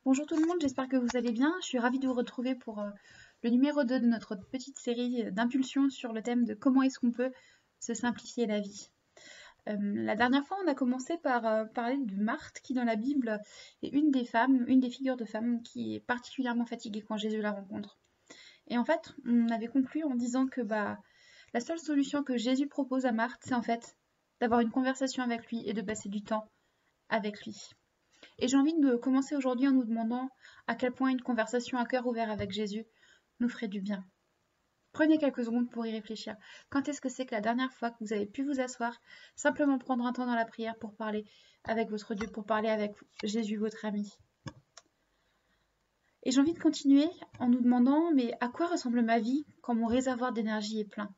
Bonjour tout le monde, j'espère que vous allez bien. Je suis ravie de vous retrouver pour le numéro 2 de notre petite série d'impulsions sur le thème de comment est-ce qu'on peut se simplifier la vie. La dernière fois, on a commencé par parler de Marthe qui, dans la Bible, est une des femmes, une des figures de femmes qui est particulièrement fatiguée quand Jésus la rencontre. Et en fait, on avait conclu en disant que la seule solution que Jésus propose à Marthe, c'est en fait d'avoir une conversation avec lui et de passer du temps avec lui. Et j'ai envie de commencer aujourd'hui en nous demandant à quel point une conversation à cœur ouvert avec Jésus nous ferait du bien. Prenez quelques secondes pour y réfléchir. Quand est-ce que c'est que la dernière fois que vous avez pu vous asseoir, simplement prendre un temps dans la prière pour parler avec votre Dieu, pour parler avec Jésus, votre ami? Et j'ai envie de continuer en nous demandant, mais à quoi ressemble ma vie quand mon réservoir d'énergie est plein?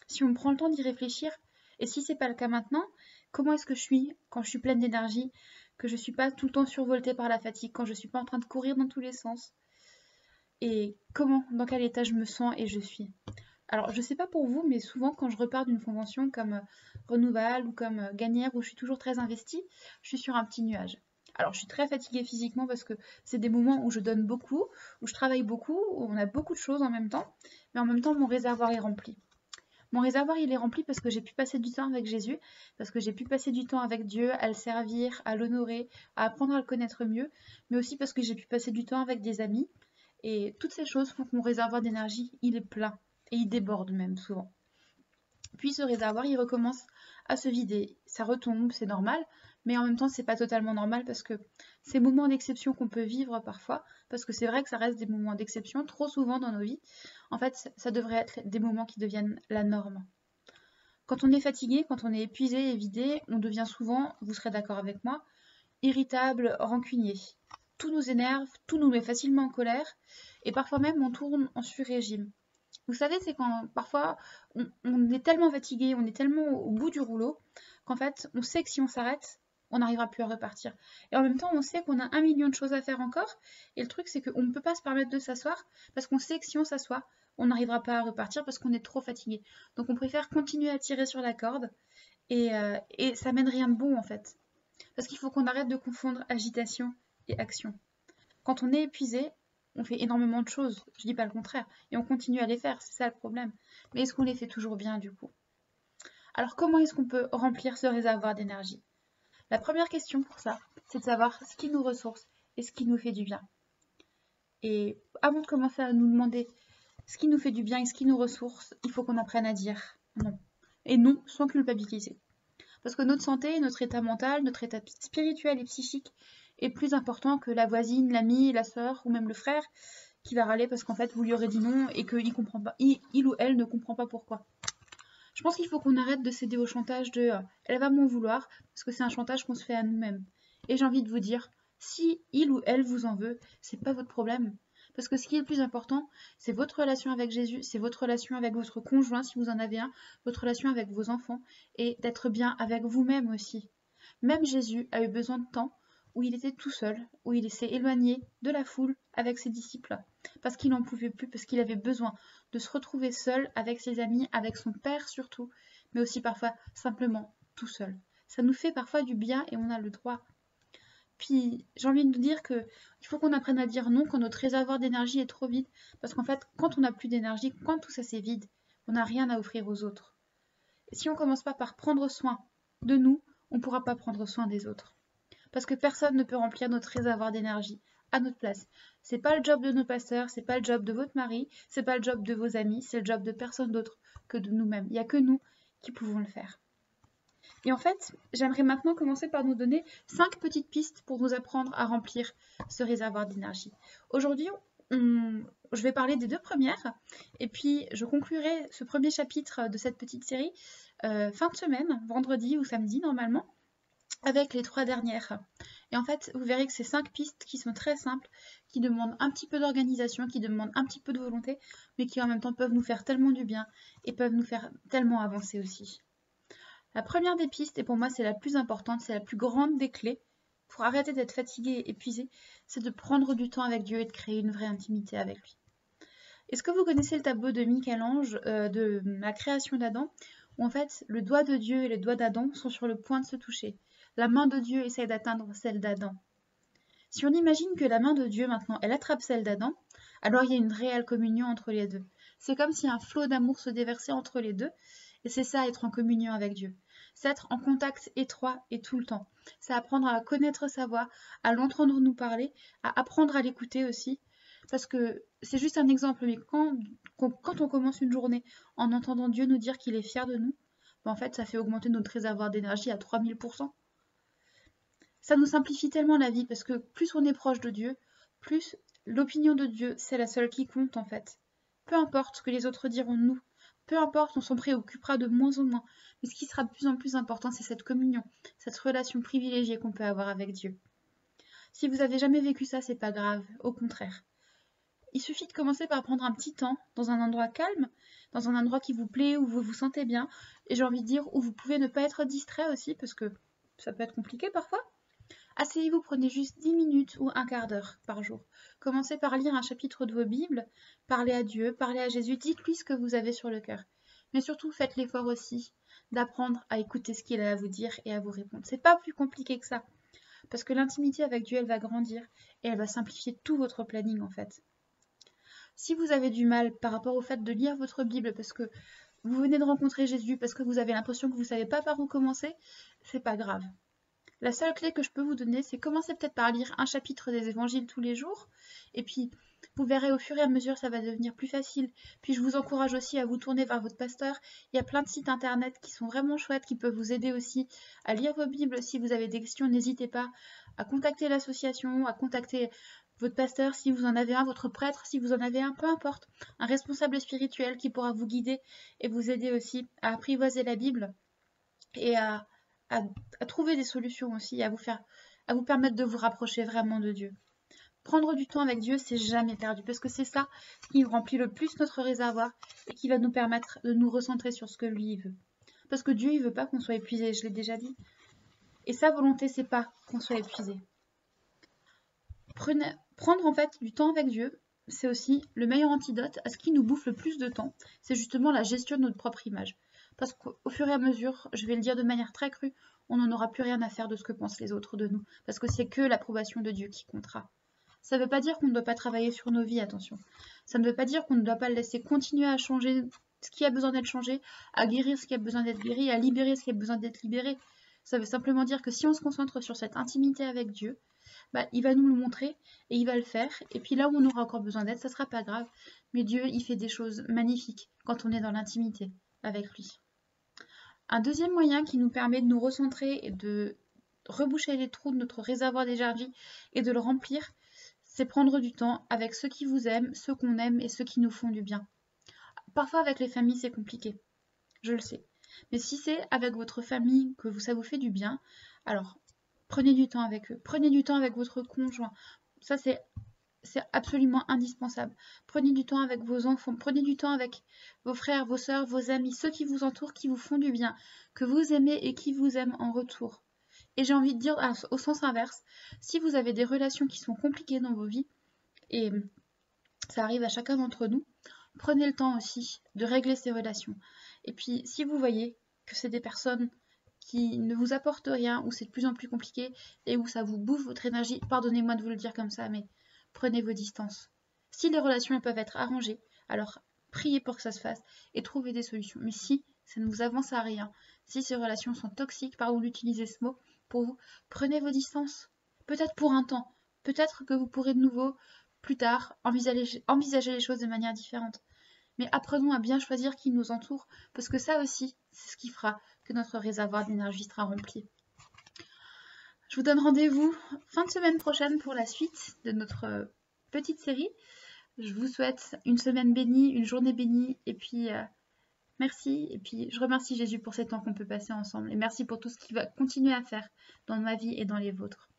Si on prend le temps d'y réfléchir, et si c'est pas le cas maintenant, comment est-ce que je suis quand je suis pleine d'énergie, que je suis pas tout le temps survoltée par la fatigue, quand je suis pas en train de courir dans tous les sens? Et comment, dans quel état je me sens et je suis? Alors, je sais pas pour vous, mais souvent quand je repars d'une convention comme Renouval ou comme Gagnère, où je suis toujours très investie, je suis sur un petit nuage. Alors, je suis très fatiguée physiquement parce que c'est des moments où je donne beaucoup, où je travaille beaucoup, où on a beaucoup de choses en même temps, mais en même temps, mon réservoir est rempli. Mon réservoir, il est rempli parce que j'ai pu passer du temps avec Jésus, parce que j'ai pu passer du temps avec Dieu, à le servir, à l'honorer, à apprendre à le connaître mieux, mais aussi parce que j'ai pu passer du temps avec des amis. Et toutes ces choses font que mon réservoir d'énergie, il est plein. Et il déborde même souvent. Puis ce réservoir, il recommence à se vider. Ça retombe, c'est normal, mais en même temps, c'est pas totalement normal parce que ces moments d'exception qu'on peut vivre parfois, parce que c'est vrai que ça reste des moments d'exception trop souvent dans nos vies, en fait, ça devrait être des moments qui deviennent la norme. Quand on est fatigué, quand on est épuisé et vidé, on devient souvent, vous serez d'accord avec moi, irritable, rancunier. Tout nous énerve, tout nous met facilement en colère, et parfois même on tourne en sur-régime. Vous savez, c'est quand parfois on est tellement fatigué, on est tellement au bout du rouleau, qu'en fait, on sait que si on s'arrête, on n'arrivera plus à repartir. Et en même temps, on sait qu'on a 1 million de choses à faire encore. Et le truc, c'est qu'on ne peut pas se permettre de s'asseoir, parce qu'on sait que si on s'assoit, on n'arrivera pas à repartir parce qu'on est trop fatigué. Donc on préfère continuer à tirer sur la corde, et ça mène rien de bon en fait. Parce qu'il faut qu'on arrête de confondre agitation et action. Quand on est épuisé, on fait énormément de choses, je dis pas le contraire, et on continue à les faire, c'est ça le problème. Mais est-ce qu'on les fait toujours bien du coup? Alors comment est-ce qu'on peut remplir ce réservoir d'énergie? La première question pour ça, c'est de savoir ce qui nous ressource et ce qui nous fait du bien. Et avant de commencer à nous demander ce qui nous fait du bien et ce qui nous ressource, il faut qu'on apprenne à dire non. Et non sans culpabiliser. Parce que notre santé, notre état mental, notre état spirituel et psychique est plus important que la voisine, l'amie, la sœur ou même le frère qui va râler parce qu'en fait vous lui aurez dit non et qu'il comprend pas, il ou elle ne comprend pas pourquoi. Je pense qu'il faut qu'on arrête de céder au chantage de elle va m'en vouloir parce que c'est un chantage qu'on se fait à nous-mêmes. Et j'ai envie de vous dire, si il ou elle vous en veut, c'est pas votre problème. Parce que ce qui est le plus important, c'est votre relation avec Jésus, c'est votre relation avec votre conjoint si vous en avez un, votre relation avec vos enfants et d'être bien avec vous-même aussi. Même Jésus a eu besoin de temps où il était tout seul, où il s'est éloigné de la foule avec ses disciples, parce qu'il n'en pouvait plus, parce qu'il avait besoin de se retrouver seul avec ses amis, avec son père surtout, mais aussi parfois simplement tout seul. Ça nous fait parfois du bien et on a le droit. Puis j'ai envie de nous dire que il faut qu'on apprenne à dire non quand notre réservoir d'énergie est trop vide, parce qu'en fait, quand on n'a plus d'énergie, quand tout ça c'est vide, on n'a rien à offrir aux autres. Et si on commence pas par prendre soin de nous, on ne pourra pas prendre soin des autres. Parce que personne ne peut remplir notre réservoir d'énergie à notre place. C'est pas le job de nos pasteurs, c'est pas le job de votre mari, c'est pas le job de vos amis, c'est le job de personne d'autre que de nous-mêmes. Il n'y a que nous qui pouvons le faire. Et en fait, j'aimerais maintenant commencer par nous donner 5 petites pistes pour nous apprendre à remplir ce réservoir d'énergie. Aujourd'hui, je vais parler des 2 premières, et puis je conclurai ce premier chapitre de cette petite série fin de semaine, vendredi ou samedi normalement, avec les 3 dernières. Et en fait, vous verrez que c'est 5 pistes qui sont très simples, qui demandent un petit peu d'organisation, qui demandent un petit peu de volonté, mais qui en même temps peuvent nous faire tellement du bien et peuvent nous faire tellement avancer aussi. La première des pistes, et pour moi c'est la plus importante, c'est la plus grande des clés, pour arrêter d'être fatigué et épuisé, c'est de prendre du temps avec Dieu et de créer une vraie intimité avec lui. Est-ce que vous connaissez le tableau de Michel-Ange de la création d'Adam, où en fait le doigt de Dieu et le doigt d'Adam sont sur le point de se toucher. La main de Dieu essaie d'atteindre celle d'Adam. Si on imagine que la main de Dieu maintenant, elle attrape celle d'Adam, alors il y a une réelle communion entre les deux. C'est comme si un flot d'amour se déversait entre les deux, et c'est ça être en communion avec Dieu. C'est être en contact étroit et tout le temps. C'est apprendre à connaître sa voix, à l'entendre nous parler, à apprendre à l'écouter aussi. Parce que c'est juste un exemple, mais quand on commence une journée en entendant Dieu nous dire qu'il est fier de nous, en fait, ça fait augmenter notre réservoir d'énergie à 3000%. Ça nous simplifie tellement la vie parce que plus on est proche de Dieu, plus l'opinion de Dieu, c'est la seule qui compte en fait. Peu importe ce que les autres diront de nous, peu importe, on s'en préoccupera de moins en moins. Mais ce qui sera de plus en plus important, c'est cette communion, cette relation privilégiée qu'on peut avoir avec Dieu. Si vous avez jamais vécu ça, c'est pas grave, au contraire. Il suffit de commencer par prendre un petit temps dans un endroit calme, dans un endroit qui vous plaît, où vous vous sentez bien, et j'ai envie de dire où vous pouvez ne pas être distrait aussi, parce que ça peut être compliqué parfois. Asseyez-vous, prenez juste 10 minutes ou un quart d'heure par jour. Commencez par lire un chapitre de vos Bibles, parlez à Dieu, parlez à Jésus, dites-lui ce que vous avez sur le cœur. Mais surtout, faites l'effort aussi d'apprendre à écouter ce qu'il a à vous dire et à vous répondre. C'est pas plus compliqué que ça, parce que l'intimité avec Dieu, elle va grandir et elle va simplifier tout votre planning en fait. Si vous avez du mal par rapport au fait de lire votre Bible parce que vous venez de rencontrer Jésus, parce que vous avez l'impression que vous ne savez pas par où commencer, c'est pas grave. La seule clé que je peux vous donner, c'est commencer peut-être par lire un chapitre des évangiles tous les jours, et puis vous verrez au fur et à mesure ça va devenir plus facile. Puis je vous encourage aussi à vous tourner vers votre pasteur. Il y a plein de sites internet qui sont vraiment chouettes, qui peuvent vous aider aussi à lire vos Bibles. Si vous avez des questions, n'hésitez pas à contacter l'association, à contacter votre pasteur si vous en avez un, votre prêtre si vous en avez un, peu importe, un responsable spirituel qui pourra vous guider et vous aider aussi à apprivoiser la Bible et à trouver des solutions aussi, à vous permettre de vous rapprocher vraiment de Dieu. Prendre du temps avec Dieu, c'est jamais perdu, parce que c'est ça qui remplit le plus notre réservoir et qui va nous permettre de nous recentrer sur ce que lui veut. Parce que Dieu, il veut pas qu'on soit épuisé, je l'ai déjà dit. Et sa volonté, c'est pas qu'on soit épuisé. Prendre en fait du temps avec Dieu, c'est aussi le meilleur antidote à ce qui nous bouffe le plus de temps. C'est justement la gestion de notre propre image. Parce qu'au fur et à mesure, je vais le dire de manière très crue, on n'en aura plus rien à faire de ce que pensent les autres de nous. Parce que c'est que l'approbation de Dieu qui comptera. Ça ne veut pas dire qu'on ne doit pas travailler sur nos vies, attention. Ça ne veut pas dire qu'on ne doit pas le laisser continuer à changer ce qui a besoin d'être changé, à guérir ce qui a besoin d'être guéri, à libérer ce qui a besoin d'être libéré. Ça veut simplement dire que si on se concentre sur cette intimité avec Dieu, il va nous le montrer et il va le faire. Et puis là où on aura encore besoin d'aide, ça sera pas grave. Mais Dieu, il fait des choses magnifiques quand on est dans l'intimité avec lui. Un deuxième moyen qui nous permet de nous recentrer et de reboucher les trous de notre réservoir d'énergie et de le remplir, c'est prendre du temps avec ceux qui vous aiment, ceux qu'on aime et ceux qui nous font du bien. Parfois avec les familles, c'est compliqué, je le sais. Mais si c'est avec votre famille que ça vous fait du bien, alors prenez du temps avec eux, prenez du temps avec votre conjoint. Ça, c'est absolument indispensable. Prenez du temps avec vos enfants, prenez du temps avec vos frères, vos sœurs, vos amis, ceux qui vous entourent, qui vous font du bien, que vous aimez et qui vous aiment en retour. Et j'ai envie de dire au sens inverse, si vous avez des relations qui sont compliquées dans vos vies, et ça arrive à chacun d'entre nous, prenez le temps aussi de régler ces relations. Et puis, si vous voyez que c'est des personnes qui ne vous apportent rien, où c'est de plus en plus compliqué, et où ça vous bouffe votre énergie, pardonnez-moi de vous le dire comme ça, mais prenez vos distances. Si les relations peuvent être arrangées, alors priez pour que ça se fasse et trouvez des solutions. Mais si ça ne vous avance à rien, si ces relations sont toxiques, pardon d'utiliser ce mot, pour vous, prenez vos distances. Peut-être pour un temps, peut-être que vous pourrez de nouveau, plus tard, envisager les choses de manière différente. Mais apprenons à bien choisir qui nous entoure, parce que ça aussi, c'est ce qui fera que notre réservoir d'énergie sera rempli. Je vous donne rendez-vous fin de semaine prochaine pour la suite de notre petite série. Je vous souhaite une semaine bénie, une journée bénie, et puis merci. Et puis je remercie Jésus pour ces temps qu'on peut passer ensemble, et merci pour tout ce qu'il va continuer à faire dans ma vie et dans les vôtres.